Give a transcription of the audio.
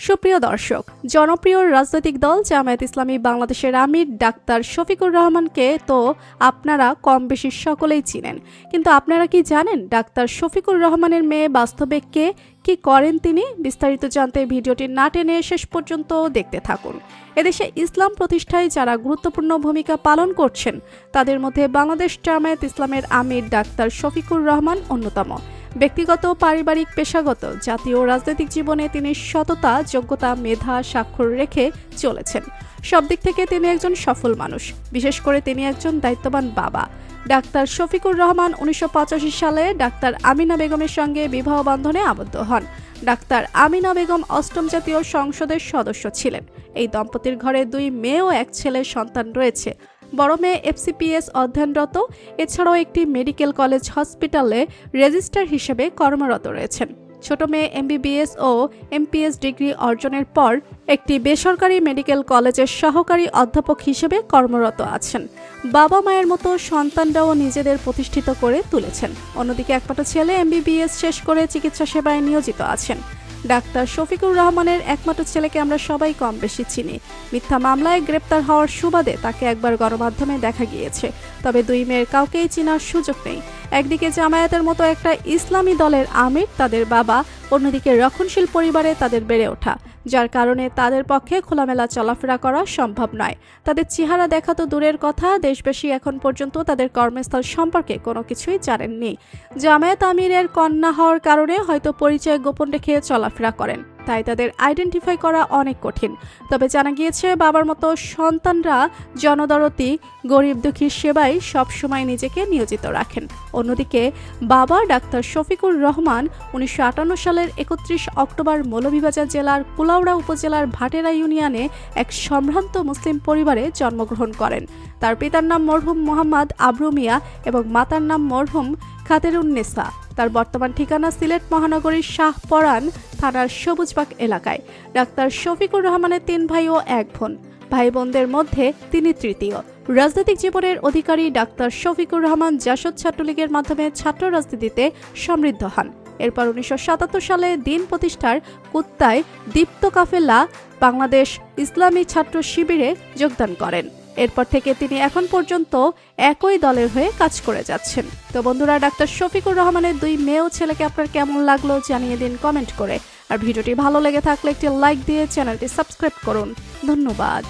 সুপ্রিয় দর্শক, জনপ্রিয় রাজনৈতিক দল জামায়াত ইসলামী বাংলাদেশের আমির ডাক্তার শফিকুর রহমানকে তো আপনারা কম বেশি সকলেই চিনেন, কিন্তু আপনারা কি জানেন ডাক্তার শফিকুর রহমানের মেয়ে বাস্তবে কে, কি করেন তিনি? বিস্তারিত জানতে ভিডিওটি না টেনে শেষ পর্যন্ত দেখতে থাকুন। এদেশে ইসলাম প্রতিষ্ঠায় যারা গুরুত্বপূর্ণ ভূমিকা পালন করছেন তাদের মধ্যে বাংলাদেশ জামায়াত ইসলামের আমির ডাক্তার শফিকুর রহমান অন্যতম। ব্যক্তিগত, পারিবারিক, পেশাগত, জাতীয় রাজনৈতিক জীবনে তিনি সততা, যোগ্যতা, মেধা, স্বাক্ষর রেখে চলেছেন। সব দিক থেকে তিনি একজন সফল মানুষ। বিশেষ করে তিনি একজন দায়িত্ববান বাবা। ডাক্তার শফিকুর রহমান 1985 সালে ডাক্তার আমিনা বেগমের সঙ্গে বিবাহ বন্ধনে আবদ্ধ হন। ডাক্তার আমিনা বেগম অষ্টম জাতীয় সংসদের সদস্য ছিলেন। এই দম্পতির ঘরে 2 মেয়ে ও 1 ছেলে সন্তান রয়েছে। বড় মেয়ে FCPS অধ্যয়নরত, এছাড়াও একটি মেডিকেল কলেজ হসপিটালে রেজিস্ট্রার হিসেবে কর্মরত রয়েছেন। ছোট মেয়ে MBBS ও MPS ডিগ্রি অর্জনের পর একটি বেসরকারি মেডিকেল কলেজের সহকারী অধ্যাপক হিসেবে কর্মরত আছেন। বাবা মায়ের মতো সন্তানরাও নিজেদের প্রতিষ্ঠিত করে তুলেছেন। অন্যদিকে একমাত্র ছেলে MBBS শেষ করে চিকিৎসা সেবায় নিয়োজিত আছেন। ডাক্তার শফিকুর রহমানের একমাত্র ছেলেকে আমরা সবাই কম বেশি চিনি। মিথ্যা মামলায় গ্রেপ্তার হওয়ার সুবাদে তাকে একবার গণমাধ্যমে দেখা গিয়েছে, তবে 2 মেয়ের কাউকেই চেনার সুযোগ নেই। একদিকে জামায়াতের মতো একটা ইসলামী দলের আমির তাদের বাবা, অন্যদিকে রক্ষণশীল পরিবারে তাদের বেড়ে ওঠা, যার কারণে তাদের পক্ষে খোলামেলা চলাফেরা করা সম্ভব নয়। তাদের চেহারা দেখা তো দূরের কথা, দেশবাসী এখন পর্যন্ত তাদের কর্মস্থল সম্পর্কে কোনো কিছুই জানেননি। জামায়াত আমিরের কন্যা হওয়ার কারণে হয়তো পরিচয় গোপন রেখে চলাফেরা করেন, তাই তাদের আইডেন্টিফাই করা অনেক কঠিন। তবে জানা গিয়েছে বাবার মতো সন্তানরা জনদরদি, গরিব দুঃখীর সেবায় সবসময় নিজেকে নিয়োজিত রাখেন। অন্যদিকে বাবা ডাক্তার শফিকুর রহমান 1958 সালের 31 অক্টোবর মৌলভীবাজার জেলার কুলাউড়া উপজেলার ভাটেরা ইউনিয়নে এক সম্ভ্রান্ত মুসলিম পরিবারে জন্মগ্রহণ করেন। তার পিতার নাম মরহুম মোহাম্মদ আবরু মিয়া এবং মাতার নাম মরহুম খাতেরুন্নেসা। তার বর্তমান ঠিকানা সিলেট মহানগরীর শাহপরান থানার সবুজবাগ এলাকায়। ডাক্তার শফিকুর রহমানের 3 ভাই ও 1 বোন। ভাই বোনদের মধ্যে তিনি তৃতীয়। রাজনৈতিক জীবনের অধিকারী ডাক্তার শফিকুর রহমান জাসদ ছাত্রলীগের মাধ্যমে ছাত্র রাজনীতিতে সমৃদ্ধ হন। এরপর 1977 সালে দিন প্রতিষ্ঠার কুত্তায় দীপ্ত কাফেলা বাংলাদেশ ইসলামী ছাত্র শিবিরে যোগদান করেন। এরপর থেকে তিনি এখন পর্যন্ত একই দলের হয়ে কাজ করে যাচ্ছেন। তো বন্ধুরা, ডাক্তার শফিকুর রহমানের 2 মেয়ে ও ছেলেকে আপনার কেমন লাগলো জানিয়ে দিন কমেন্ট করে। আর ভিডিওটি ভালো লেগে থাকলে একটি লাইক দিয়ে চ্যানেলটি সাবস্ক্রাইব করুন। ধন্যবাদ।